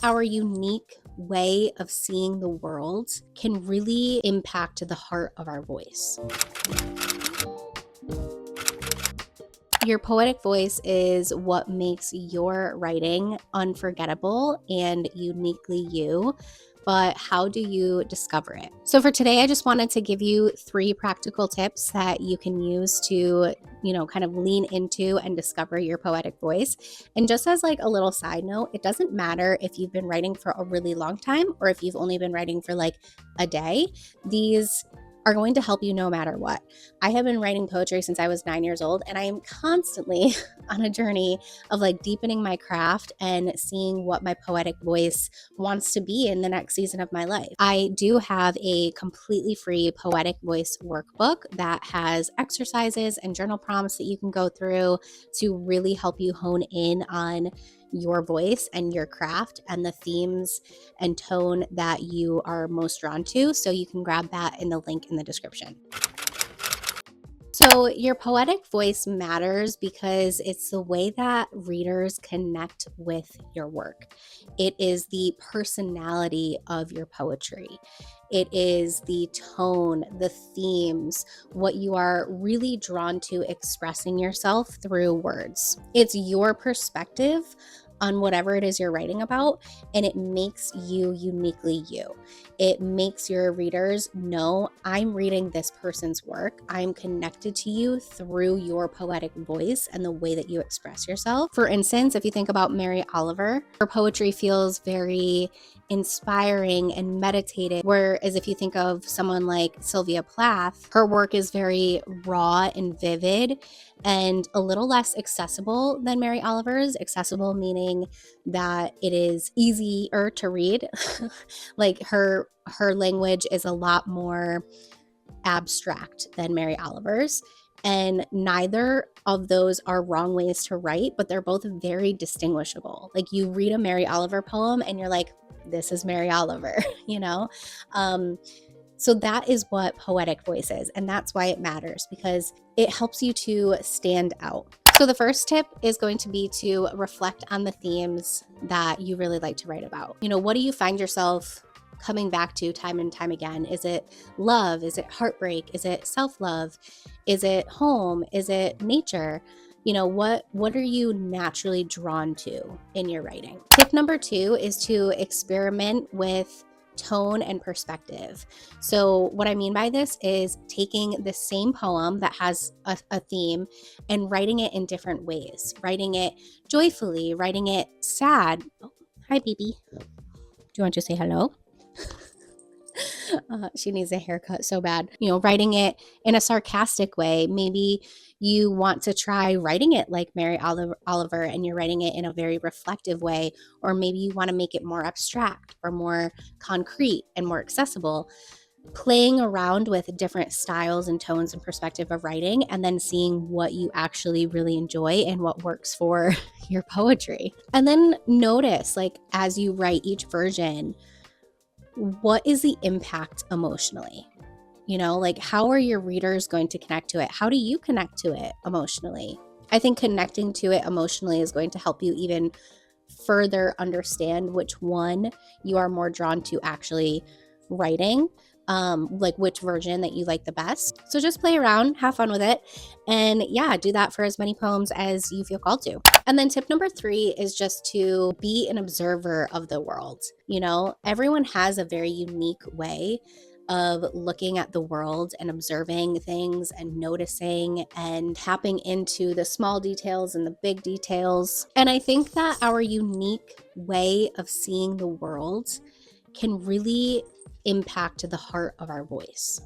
our unique way of seeing the world can really impact the heart of our voice. Your poetic voice is what makes your writing unforgettable and uniquely you. But how do you discover it? So for today, I just wanted to give you 3 practical tips that you can use to, kind of lean into and discover your poetic voice. And just as like a little side note, it doesn't matter if you've been writing for a really long time or if you've only been writing for like a day. These are going to help you no matter what. I have been writing poetry since I was 9 years old, and I am constantly on a journey of like deepening my craft and seeing what my poetic voice wants to be in the next season of my life. I do have a completely free poetic voice workbook that has exercises and journal prompts that you can go through to really help you hone in on your voice and your craft and the themes and tone that you are most drawn to. So you can grab that in the link in the description. So your poetic voice matters because it's the way that readers connect with your work. It is the personality of your poetry. It is the tone, the themes, what you are really drawn to expressing yourself through words. It's your perspective on whatever it is you're writing about, and it makes you uniquely you. It makes your readers know, I'm reading this person's work. I'm connected to you through your poetic voice and the way that you express yourself. For instance, if you think about Mary Oliver, her poetry feels very inspiring and meditative, whereas if you think of someone like Sylvia Plath, her work is very raw and vivid and a little less accessible than Mary Oliver's. Accessible meaning that it is easier to read. Like her language is a lot more abstract than Mary Oliver's. And neither of those are wrong ways to write, but they're both very distinguishable. Like you read a Mary Oliver poem and you're like, this is Mary Oliver, So that is what poetic voice is. And that's why it matters, because it helps you to stand out. So the first tip is going to be to reflect on the themes that you really like to write about. What do you find yourself coming back to time and time again? Is it love? Is it heartbreak? Is it self-love? Is it home? Is it nature? What are you naturally drawn to in your writing? Tip number 2 is to experiment with tone and perspective. So what I mean by this is taking the same poem that has a theme and writing it in different ways, writing it joyfully, writing it sad. Oh, hi, baby. Do you want to say hello? She needs a haircut so bad. Writing it in a sarcastic way. Maybe you want to try writing it like Mary Oliver and you're writing it in a very reflective way, or maybe you want to make it more abstract or more concrete and more accessible. Playing around with different styles and tones and perspective of writing, and then seeing what you actually really enjoy and what works for your poetry. And then notice, like, as you write each version, what is the impact emotionally? Like, how are your readers going to connect to it? How do you connect to it emotionally? I think connecting to it emotionally is going to help you even further understand which one you are more drawn to actually writing, like which version that you like the best. So just play around, have fun with it, and do that for as many poems as you feel called to. And then tip number 3 is just to be an observer of the world. Everyone has a very unique way of looking at the world and observing things and noticing and tapping into the small details and the big details. And I think that our unique way of seeing the world can really impact the heart of our voice,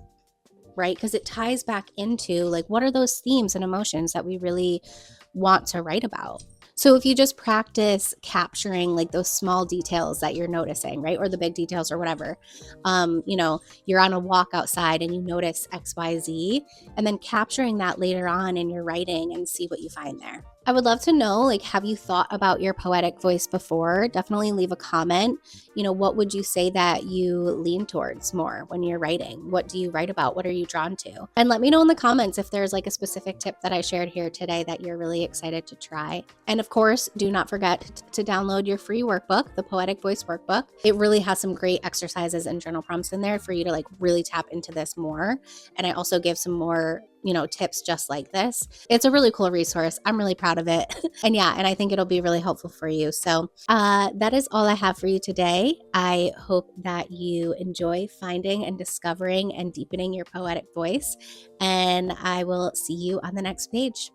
right? Because it ties back into like, what are those themes and emotions that we really want to write about? So if you just practice capturing like those small details that you're noticing, right? Or the big details or whatever, you're on a walk outside and you notice X, Y, Z, and then capturing that later on in your writing and see what you find there. I would love to know, like, have you thought about your poetic voice before? Definitely leave a comment. What would you say that you lean towards more when you're writing? What do you write about? What are you drawn to? And let me know in the comments if there's like a specific tip that I shared here today that you're really excited to try. And of course, do not forget to download your free workbook, the Poetic Voice Workbook. It really has some great exercises and journal prompts in there for you to like really tap into this more. And I also give some more tips just like this. It's a really cool resource. I'm really proud of it. And I think it'll be really helpful for you. So that is all I have for you today. I hope that you enjoy finding and discovering and deepening your poetic voice. And I will see you on the next page.